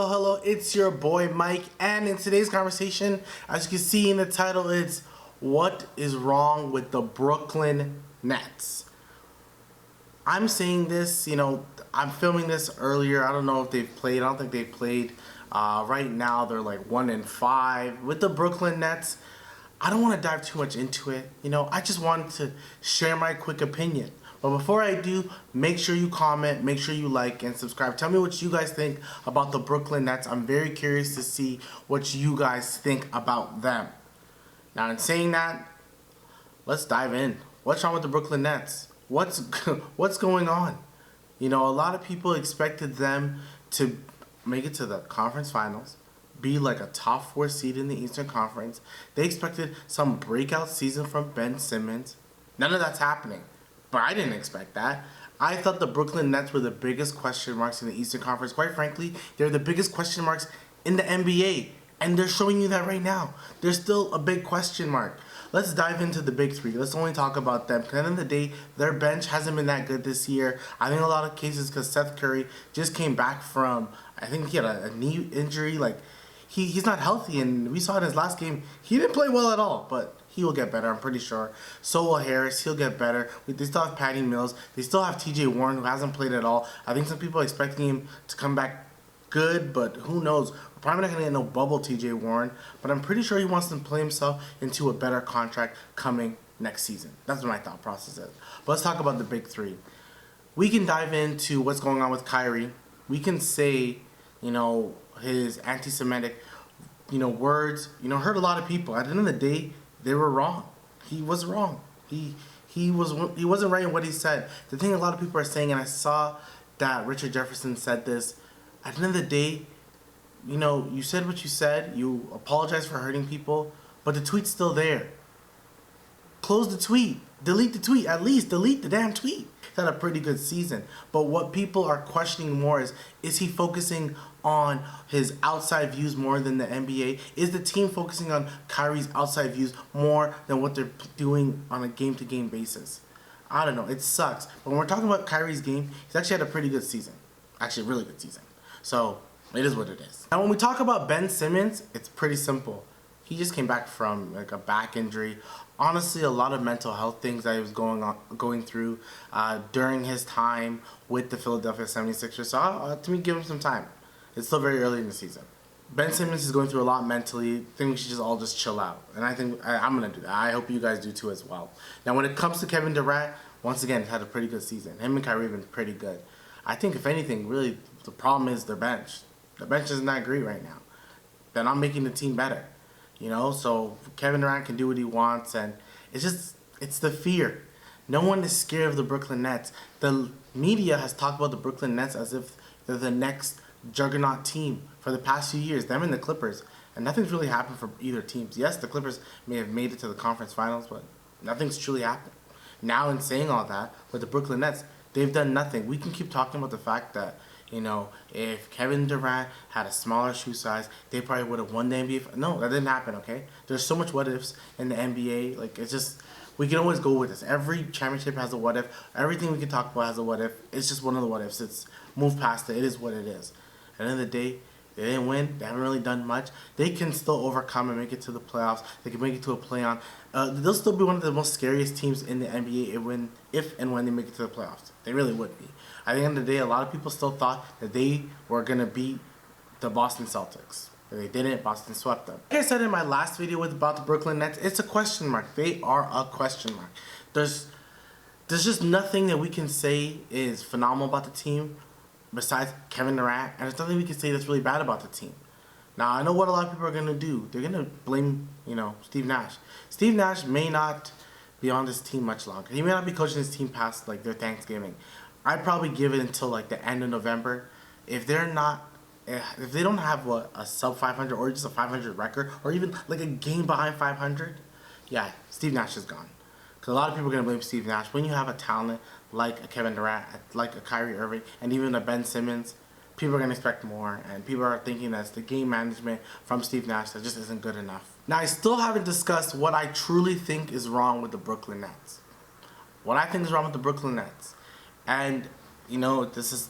Hello, it's your boy Mike, and in today's conversation, as you can see in the title, it's what is wrong with the Brooklyn Nets. I'm saying this, I'm filming this earlier. I don't know if they've played. I don't think they've played. Right now, they're like 1-5 with the Brooklyn Nets. I don't want to dive too much into it. I just wanted to share my quick opinion. But before I do, make sure you comment, make sure you like and subscribe. Tell me what you guys think about the Brooklyn Nets. I'm very curious to see what you guys think about them. Now, in saying that, let's dive in. What's wrong with the Brooklyn Nets? What's going on? A lot of people expected them to make it to the conference finals, be like a top 4 seed in the Eastern Conference. They expected some breakout season from Ben Simmons. None of that's happening. But I didn't expect that. I thought the Brooklyn Nets were the biggest question marks in the Eastern Conference. Quite frankly, they're the biggest question marks in the NBA. And they're showing you that right now. They're still a big question mark. Let's dive into the big three. Let's only talk about them. Because at the end of the day, their bench hasn't been that good this year. I think a lot of cases because Seth Curry just came back from, I think he had a knee injury. He's not healthy. And we saw in his last game, he didn't play well at all. But he will get better, I'm pretty sure. So will Harris. He'll get better. They still have Patty Mills. They still have TJ Warren, who hasn't played at all. I think some people are expecting him to come back good, but who knows? We're probably not going to get no bubble TJ Warren, but I'm pretty sure he wants to play himself into a better contract coming next season. That's what my thought process is. But let's talk about the big three. We can dive into what's going on with Kyrie. We can say, his anti-Semitic, words, hurt a lot of people. At the end of the day, they were wrong. He was wrong. He wasn't right in what he said. The thing a lot of people are saying, and I saw that Richard Jefferson said this, at the end of the day, you said what you said, you apologized for hurting people, but the tweet's still there. Close the tweet. Delete the tweet. At least delete the damn tweet. He's had a pretty good season. But what people are questioning more is he focusing on his outside views more than the NBA? Is the team focusing on Kyrie's outside views more than what they're doing on a game-to-game basis? I don't know. It sucks. But when we're talking about Kyrie's game, he's actually had a pretty good season. Actually, a really good season. So, it is what it is. Now, when we talk about Ben Simmons, it's pretty simple. He just came back from a back injury. Honestly, a lot of mental health things that he was going through during his time with the Philadelphia 76ers. So, to me, give him some time. It's still very early in the season. Ben Simmons is going through a lot mentally. I think we should all just chill out. And I think I'm going to do that. I hope you guys do too as well. Now, when it comes to Kevin Durant, once again, he's had a pretty good season. Him and Kyrie have been pretty good. I think, if anything, really, the problem is their bench. The bench isn't that great right now. They're not making the team better. So Kevin Durant can do what he wants, and it's the fear. No one is scared of the Brooklyn Nets. The media has talked about the Brooklyn Nets as if they're the next juggernaut team for the past few years, them and the Clippers, and nothing's really happened for either teams. Yes, the Clippers may have made it to the conference finals, but nothing's truly happened. Now, in saying all that, with the Brooklyn Nets, they've done nothing. We can keep talking about the fact that, if Kevin Durant had a smaller shoe size, they probably would have won the NBA. No, that didn't happen, okay? There's so much what ifs in the NBA. It's just, we can always go with this. Every championship has a what if. Everything we can talk about has a what if. It's just one of the what ifs. It's move past it. It is what it is. At the end of the day, they didn't win. They haven't really done much. They can still overcome and make it to the playoffs. They can make it to a play-on. They'll still be one of the most scariest teams in the NBA if and when they make it to the playoffs. They really would be. At the end of the day, a lot of people still thought that they were going to beat the Boston Celtics. If they didn't, Boston swept them. Like I said in my last video about the Brooklyn Nets, it's a question mark. They are a question mark. There's just nothing that we can say is phenomenal about the team besides Kevin Durant, and there's nothing we can say that's really bad about the team. Now, I know what a lot of people are going to do. They're going to blame, Steve Nash. Steve Nash may not be on this team much longer. He may not be coaching his team past, their Thanksgiving. I'd probably give it until, the end of November. If they don't have, a sub 500 or just a 500 record, or even, a game behind 500, yeah, Steve Nash is gone. Because a lot of people are going to blame Steve Nash. When you have a talent like a Kevin Durant, like a Kyrie Irving, and even a Ben Simmons, people are going to expect more. And people are thinking that's the game management from Steve Nash that just isn't good enough. Now, I still haven't discussed what I truly think is wrong with the Brooklyn Nets. What I think is wrong with the Brooklyn Nets. And, this is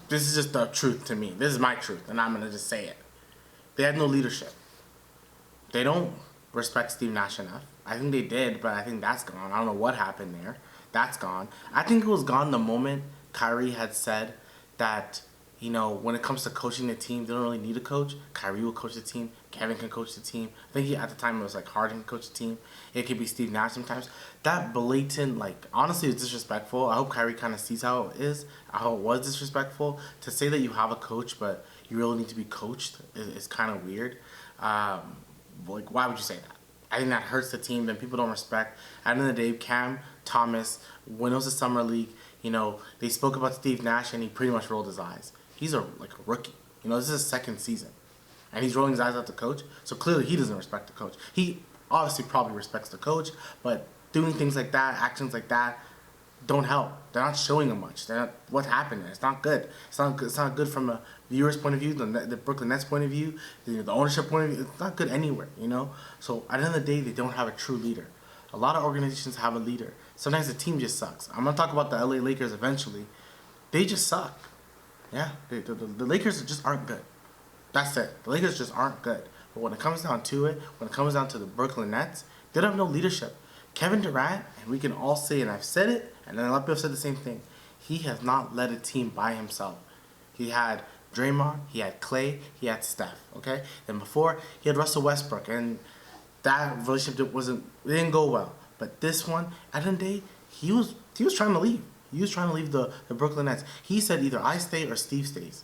this is just the truth to me. This is my truth, and I'm gonna just say it. They had no leadership. They don't respect Steve Nash enough. I think they did, but I think that's gone. I don't know what happened there. That's gone. I think it was gone the moment Kyrie had said that, when it comes to coaching the team, they don't really need a coach. Kyrie will coach the team. Kevin can coach the team. I think at the time it was like Harden can coach the team. It could be Steve Nash sometimes. That blatant, honestly, it's disrespectful. I hope Kyrie kind of sees how it is, how it was disrespectful. To say that you have a coach, but you really need to be coached is kind of weird. Why would you say that? I think that hurts the team. Then people don't respect. At the end of the day, Cam Thomas, when it was the summer league, they spoke about Steve Nash and he pretty much rolled his eyes. He's a rookie. This is his second season, and he's rolling his eyes at the coach. So clearly, he doesn't respect the coach. He obviously probably respects the coach, but doing things like that, actions like that, don't help. They're not showing him much. What happened there? It's not good. It's not good from a viewer's point of view, the Brooklyn Nets point of view, the ownership point of view. It's not good anywhere. So at the end of the day, they don't have a true leader. A lot of organizations have a leader. Sometimes the team just sucks. I'm gonna talk about the LA Lakers eventually. They just suck. Yeah, the Lakers just aren't good. That's it. The Lakers just aren't good. But when it comes down to it, when it comes down to the Brooklyn Nets, they don't have no leadership. Kevin Durant, and we can all say, and I've said it, and then a lot of people have said the same thing, he has not led a team by himself. He had Draymond, he had Clay, he had Steph, okay? Then before, he had Russell Westbrook, and that relationship it didn't go well. But this one, at the end of the day, he was trying to leave. He was trying to leave the Brooklyn Nets. He said either I stay or Steve stays.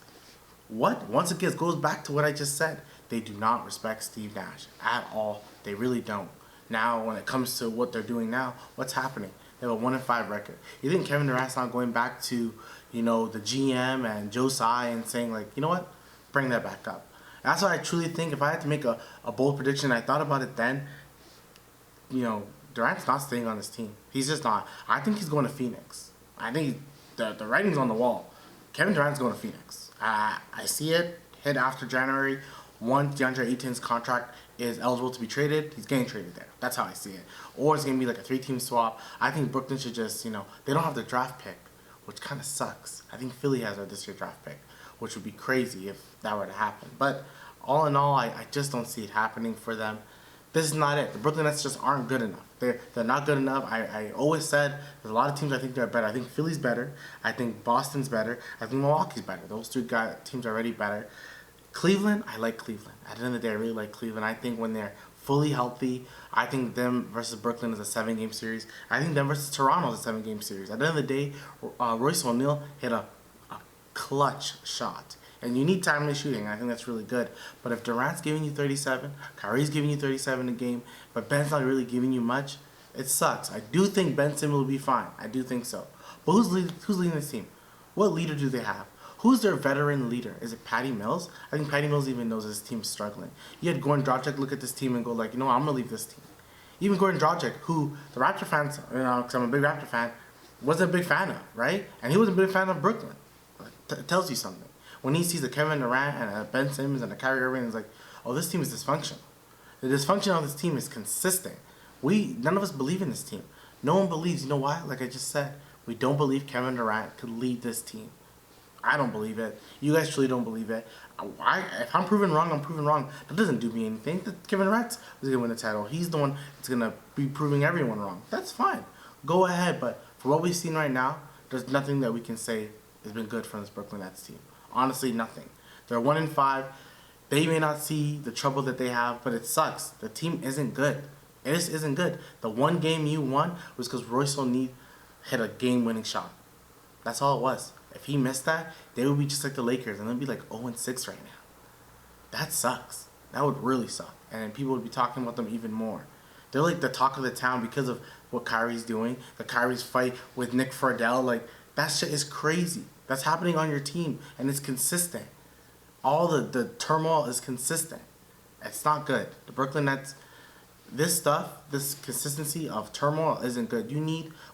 What? Once again, it goes back to what I just said. They do not respect Steve Nash at all. They really don't. Now, when it comes to what they're doing now, what's happening? They have a 1-5 record. You think Kevin Durant's not going back to, the GM and Joe Tsai and saying, you know what? Bring that back up. That's why I truly think if I had to make a bold prediction, I thought about it then, Durant's not staying on this team. He's just not. I think he's going to Phoenix. I think the writing's on the wall. Kevin Durant's going to Phoenix. I see it hit after January. Once DeAndre Ayton's contract is eligible to be traded, he's getting traded there. That's how I see it. Or it's going to be like a 3-team swap. I think Brooklyn should just, they don't have the draft pick, which kind of sucks. I think Philly has this year draft pick, which would be crazy if that were to happen. But all in all, I just don't see it happening for them. This is not it. The Brooklyn Nets just aren't good enough. They're not good enough. I always said there's a lot of teams I think they're better. I think Philly's better. I think Boston's better. I think Milwaukee's better. Those two teams are already better. Cleveland, I like Cleveland. At the end of the day, I really like Cleveland. I think when they're fully healthy, I think them versus Brooklyn is a 7-game series. I think them versus Toronto is a 7-game series. At the end of the day, Royce O'Neal hit a clutch shot. And you need timely shooting. I think that's really good. But if Durant's giving you 37, Kyrie's giving you 37 a game, but Ben's not really giving you much, it sucks. I do think Ben Simmons will be fine. I do think so. But who's leading this team? What leader do they have? Who's their veteran leader? Is it Patty Mills? I think Patty Mills even knows his team's struggling. You had Goran Dragic look at this team and go I'm going to leave this team. Even Goran Dragic, who the Raptor fans, because I'm a big Raptor fan, wasn't a big fan of, right? And he wasn't a big fan of Brooklyn. It tells you something. When he sees a Kevin Durant and a Ben Simmons and a Kyrie Irving, he's like, oh, this team is dysfunctional. The dysfunction of this team is consistent. None of us believe in this team. No one believes. You know why? Like I just said, we don't believe Kevin Durant could lead this team. I don't believe it. You guys truly don't believe it. If I'm proven wrong, I'm proven wrong. That doesn't do me anything. Kevin Durant is going to win the title. He's the one that's going to be proving everyone wrong. That's fine. Go ahead. But for what we've seen right now, there's nothing that we can say has been good from this Brooklyn Nets team. Honestly, nothing. They're 1-5. They may not see the trouble that they have, but it sucks. The team isn't good. It just isn't good. The one game you won was because Royce O'Neal hit a game-winning shot. That's all it was. If he missed that, they would be just like the Lakers, and they'd be like 0-6 right now. That sucks. That would really suck. And people would be talking about them even more. They're like the talk of the town because of what Kyrie's doing. The Kyrie's fight with Nick Friedel, that shit is crazy. That's happening on your team, and it's consistent. All the turmoil is consistent. It's not good. The Brooklyn Nets, this consistency of turmoil isn't good.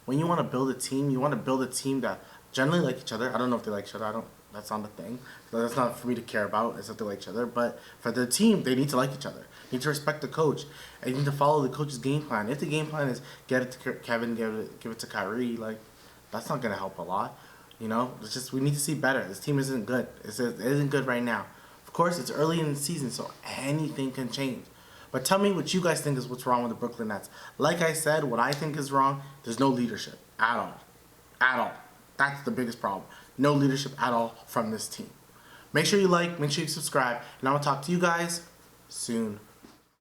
When you want to build a team, you want to build a team that generally like each other. I don't know if they like each other. That's not the thing. So that's not for me to care about. It's if they like each other. But for the team, they need to like each other. They need to respect the coach. And you need to follow the coach's game plan. If the game plan is get it to Kevin, give it to Kyrie, that's not going to help a lot. You know, it's just we need to see better. This team isn't good. It isn't good right now. Of course, it's early in the season, so anything can change. But tell me what you guys think is what's wrong with the Brooklyn Nets. Like I said, what I think is wrong, there's no leadership at all. At all. That's the biggest problem. No leadership at all from this team. Make sure you like, make sure you subscribe, and I will talk to you guys soon.